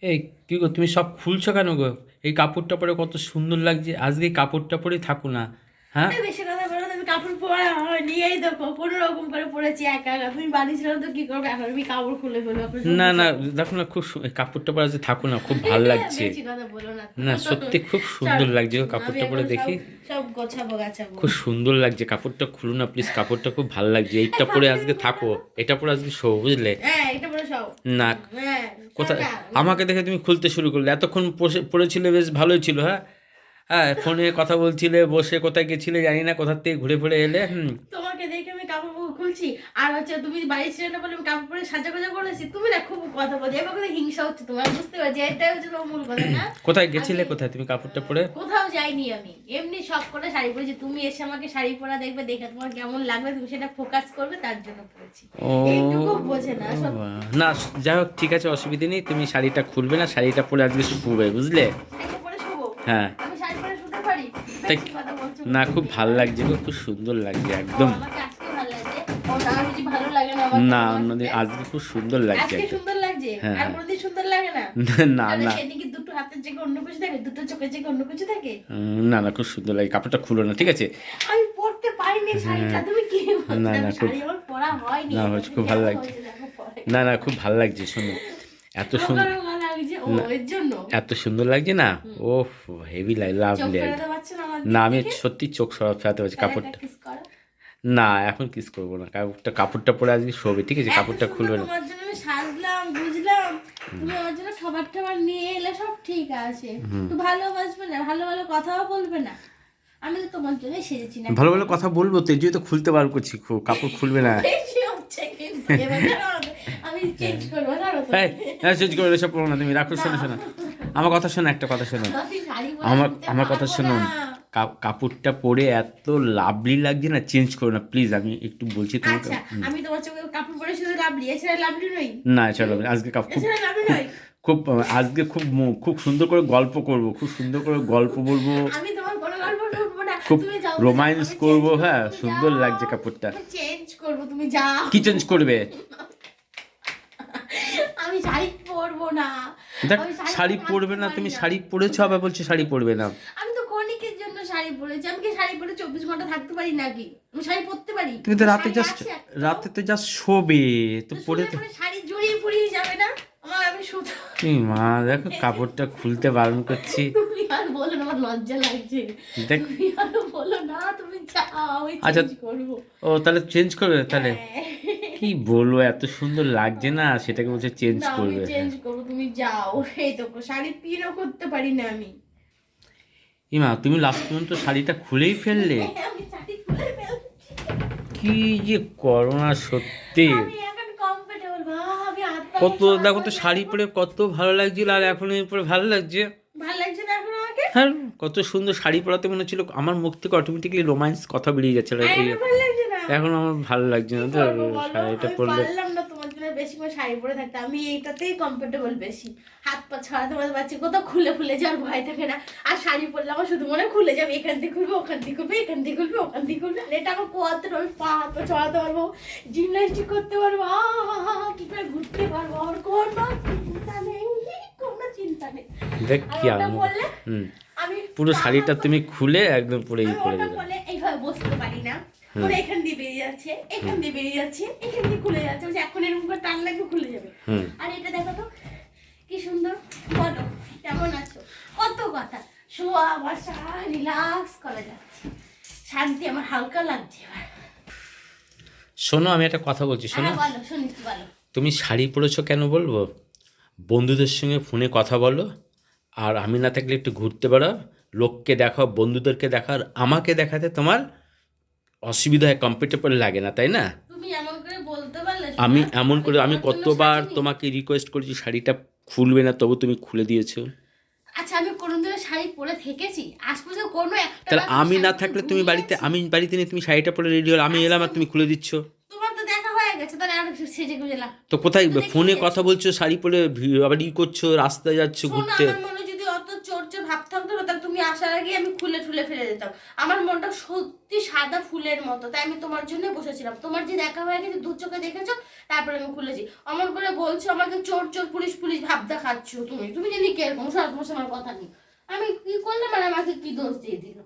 এই কী গো, তুমি সব খুলছো কেন গো? এই কাপড়টা পরে কত সুন্দর লাগছে, আজকে এই কাপড়টা পরে থাকো না। হ্যাঁ, বেশি কথা বলো, তুমি কাপড় পরা হয়নি, এই দেখো কোনো রকম করে পড়েছি একা একা। তুমি বাড়ি ছিল তো কি করবে, এখন আমি কাপড় খুলে ফেলবো আপনার না সঙ্গে না, সঙ্গে। দেখো না, খুব এই কাপড়টা পরে আজকে থাকো না, খুব ভাল লাগছে। বেশি কথা বলো না তো। না সত্যি খুব সুন্দর ছাড়ো, লাগছে গো, আমি কাপড়টা পরে এখন সব দেখি সব গোছাবো গাছাবো। খুব সুন্দর লাগছে। কাপড়টা খুলো না প্লিজ, কাপড়টা খুব ভাল লাগছে। এইটা পরে কাপড় আজকে খুলবো থাকো, না। এটা পরে আজকে শো, বুঝলে? হ্যাঁ, এটা পরে সব। না, হ্যাঁ, কোথায় টাটা। আমাকে দেখে তুমি খুলতে শুরু করলে? এতক্ষণ পড়েছিলে, বেশ ভালোই ছিল। হ্যাঁ হ্যাঁ, ফোনে কথা বলছিলে, বসে কোথায় গেছিলে জানি না, কোথার থেকে ঘুরে ফিরে এলে। তোমাকে দেখে আমি কাপড় খুলছি, আর হচ্ছে তুমি বাড়ি ছিল না বলে আমি কাপড় পরে সাজা গোজা করেছি। তুমি না খুব কথা বলছো, এবার কথা হিংসা হচ্ছে তোমার, বুঝতে পারছি। এটাই হচ্ছে তোমার মূল কথা না। কোথায় গেছিলে, আমি কোথায় তুমি কাপড়টা পরে? কোথাও যাইনি, আমি এমনি শখ করে শাড়ি পরেছি। তুমি এসে আমাকে শাড়ি পরা দেখবে, দেখে তোমার কেমন লাগবে তুমি সেটা ফোকাস করবে, তার জন্য পরেছি। ও এইটুকু বোঝে না সব। না, যাই হোক ঠিক আছে, অসুবিধে নেই। তুমি শাড়িটা খুলবে না, শাড়িটা পরে আজকে শুবে, বুঝলে? শাড়ি পরে শোবো? হ্যাঁ, আমি শাড়ি পরে শুতে পারি? তাই বেশি কথা বলছো না, কিন্তু খুব তুমি। ভাল লাগছে গো, খুব সুন্দর লাগছে ও, একদম। আমাকে আজকে ভালো লাগছে। ও না, কিছু ভালো লাগে না আমাকে না, তোমার অন্যদিন সাথে। আজকে খুব সুন্দর লাগছে আজকে একদম। সুন্দর লাগছে, হ্যাঁ আর হ্যাঁ, কোনোদিন সুন্দর লাগে না? না তাহলে না, সেদিকে দুটো হাতের জায়গায় অন্য কিছু থাকে, দুটো চোখের জায়গায় অন্য কিছু থাকে। না না, খুব সুন্দর লাগে। কাপড়টা খুলো না, ঠিক আছে? আমি পরতে পারিনি শাড়িটা, তুমি কি বলছো? না না, আমি খুব শাড়ি আমার পরা হয়নি। না, এটা হচ্ছে খুব ভালো কেমন লাগছে। হয়েছে দেখো পরে। না না, খুব ভালো লাগছে, শোনো। এত রোগা সুন্দর, রোগা লাগছে, ও না, এর জন্য। এত সুন্দর লাগছে না। ওহ, হেভি চোখ লাভলি ফেরাতে একদম। পারছো না আমার না, দিক আমি থেকে? সত্যি চোখ ফেরাতে পারছি তাহলে একটা কাপড়টা। কিস করো। না, এখন কিস করবো না, কাপড়টা পরে আজকে শোবে, ঠিক আছে? এত কাপড়টা সুন্দর খুলবে না। তোমার জন্য আমি সাজলাম, বুঝলাম। তুমি আমার জন্য খাবার টাবার নিয়ে এলে, সব ঠিক আছে। তো ভালোবাসবে না, ভালো ভালো কথাও বলবে না। আমি তো তোমার জন্য সেজেছি না। ভালো ভালো কথা বলবো তো, এই জন্যই তো খুলতে বার করছি, কাপড় খুলবে না। বেশি হচ্ছে কিন্তু এবার জানো, আমি চেঞ্জ করবো জানো তো। হ্যাঁ হ্যাঁ, চেঞ্জ করে এসব করো না, তুমি রাখো। শোনো শোনো, আমার কথা শোনো, একটা কথা শোনো। আমি শাড়ি পরে আমার শুতে আমার কথা পারবো শোনো। না। কাপড়টা পরে এত লাভলি লাগছে না, চেঞ্জ করো না প্লিজ, আমি একটু বলছি তোমাকে। আচ্ছা, আমি তোমার চোখে কাপড় পরে শুধু লাভলি, এছাড়া লাভলি নই। না, চলো আজকে খুব এছাড়া লাভলি নই। খুব আজকে খুব সুন্দর করে গল্প করব, খুব সুন্দর করে গল্প বলবো, আমি তোমার কোনো গল্প শুনবো না। খুব তুমি যাও, রোমান্স আমি করব। চেঞ্জ করবো, হ্যাঁ, তুমি সুন্দর যাও। লাগছে কাপড়টা। আমি চেঞ্জ করবো, তুমি যাও। কি চেঞ্জ করবে? আমি শাড়ি পরবো না। দেখ, আমি শাড়ি পরে পরবে না, থাকতে তুমি পারি না। শাড়ি পরেছো আবার বলছো শাড়ি পরবে না। আমি তো ক্ষণিকের জন্য শাড়ি পরেছি। আমি কি শাড়ি পরে 24 ঘন্টা থাকতে পারি নাকি? আমি শাড়ি পরতে পারি। তুমি তো রাতে শাড়ি জাস্ট, আছে একটা। রাতে তো জাস্ট শোবে, তো তো পরে শুলে তো। পরে শাড়ি জড়িয়ে ফুরিয়ে যাবে না? আমি শুতে। এই মা, দেখো কাপড়টা খুলতে বারণ করছি। তুমি আর বলো না, আমার লজ্জা লাগছে। দেখ, তুমি আর বলো না, তুমি যাও, আমি আচ্ছা, চেঞ্জ করবো। ও তাহলে চেঞ্জ করবে তাহলে? হ্যাঁ। কি বলবো, এত সুন্দর লাগছে না, সেটাকে বলছে চেঞ্জ না, আমি করবে। চেঞ্জ করবো, তুমি যাও। এই তো শাড়ি পিনও করতে পারি না আমি। ইমা, তুমি লাস্ট পর্যন্ত শাড়িটা খুলেই ফেললে? আমি শাড়ি খুলে ফেলছি। কি যে করো না সত্যি। আমি এখন কমফোর্টেবল, আমি হাত পা কত, সব দেখো তো হয়ে শাড়ি পরে কত ভালো লাগছিল, আর এখন এই পরে ভালো লাগছে। ভালো লাগছে না এখন আমাকে? হ্যাঁ, কত সুন্দর শাড়ি পরাতে মনে হচ্ছিল, আমার মুখ থেকে অটোমেটিকলি রোমান্স কথা বেরিয়ে যাচ্ছিল। আর এই এখন ভালো লাগছে না। এখন আমার ভালো লাগছে না কি তো, করবো বলো, শাড়িটা আমি পরলে। পারলাম না তোমার জন্য বেশি করে শাড়ি পরে থাকতে। আমি এইটাতেই কমফোর্টেবল বেশি। হাত পা ছড়াতে পারতে পারছি, কোথাও খুলে খুলে যাওয়ার ভয় থাকে না। আর শাড়ি পরলে আমার শুধু মনে হয় খুলে যাবে, এখান থেকে খুলবে, ওখান থেকে খুলবে, এখান থেকে খুলবে, ওখান থেকে খুলবে। আর এটা আমার কোয়াতে, আমি পা হাত পা ছড়াতে পারবো, জিমন্যাস্টিক করতে পারবো, কি করে ঘুরতে পারবো, আমার কোনো চিন্তা নেই, কোনো চিন্তা নেই। দেখ আর কি ওটা আনন্দ। বললে হুম, আমি পুরো শাড়িটা তুমি খুলে একদম পুরো আমি করে ওটা দেবে। বলে এইভাবে বসতে পারি না। ওরা এখান দিয়ে বেরিয়ে যাচ্ছে, এখান দিয়ে বেরিয়ে যাচ্ছে, এখান দিয়ে খুলে যাচ্ছে। বলছে এখন এরকম করে টান লাগবে, খুলে যাবে। হুম, আর এটা দেখো তো কি সুন্দর। বলো, কেমন আছো? কত কথা, শোয়া বসা রিল্যাক্স করা যাচ্ছে, শান্তি, আমার হালকা লাগছে এবার। শোনো, আমি একটা কথা বলছি, শোনো। হ্যাঁ বলো, শুনছি বলো। তুমি শাড়ি পরেছো কেন বলবো? বন্ধুদের সঙ্গে ফোনে কথা বলো, আর আমি না থাকলে একটু ঘুরতে বেড়াও, লোককে দেখাও, বন্ধুদেরকে দেখাও, আর আমাকে দেখাতে তোমার অসুবিধা হয়, কমফর্টেবল লাগে না, তাই না? তুমি এমন করে বলতে পারলে? আমি শোনা, এমন করে, আমি তোমার জন্য কতবার সাজিনি। তোমাকে রিকোয়েস্ট করেছি শাড়িটা খুলবে না, তবু তুমি খুলে দিয়েছো। আচ্ছা, আমি কোনোদিনও শাড়ি পরে থেকেছি আজ পর্যন্ত? কোনো একটা তাহলে বার আমি না শাড়ি পরে থাকলে তুমি বাড়িতে, ঘুমিয়েছি? আমি বাড়িতে নেই, তুমি শাড়িটা পরে রেডি হলো, আমি এলাম আর তুমি খুলে দিচ্ছ। তোমার তো দেখা হয়ে গেছে, তাহলে আর সেজে গুজে লাভ তো কি? কোথায় তো দেখিয়ে ফোনে দিয়েছো। কথা বলছো, শাড়ি পরে আবার করছো, রাস্তায় যাচ্ছ শোনো, ঘুরতে। আমার মনে যদি অত চোর চোর ভাব থাকতো না, তাহলে তুমি আসার আগে আমি খুলে ঠুলে ফেলে দিতাম। আমার মনটা সত্যি সাদা ফুলের মতো, তাই আমি তোমার জন্য বসেছিলাম। তোমার যে দেখা হয়ে গেছে, দু চোখে দেখেছো, তারপরে আমি খুলেছি। অমন করে বলছো আমাকে চোর চোর পুলিশ পুলিশ ভাব দেখাচ্ছ। তুমি তুমি জানি কিরকম, সব তোমার কথা নেই। আমি কি করলাম আর আমাকে কি দোষ দিয়ে দিল?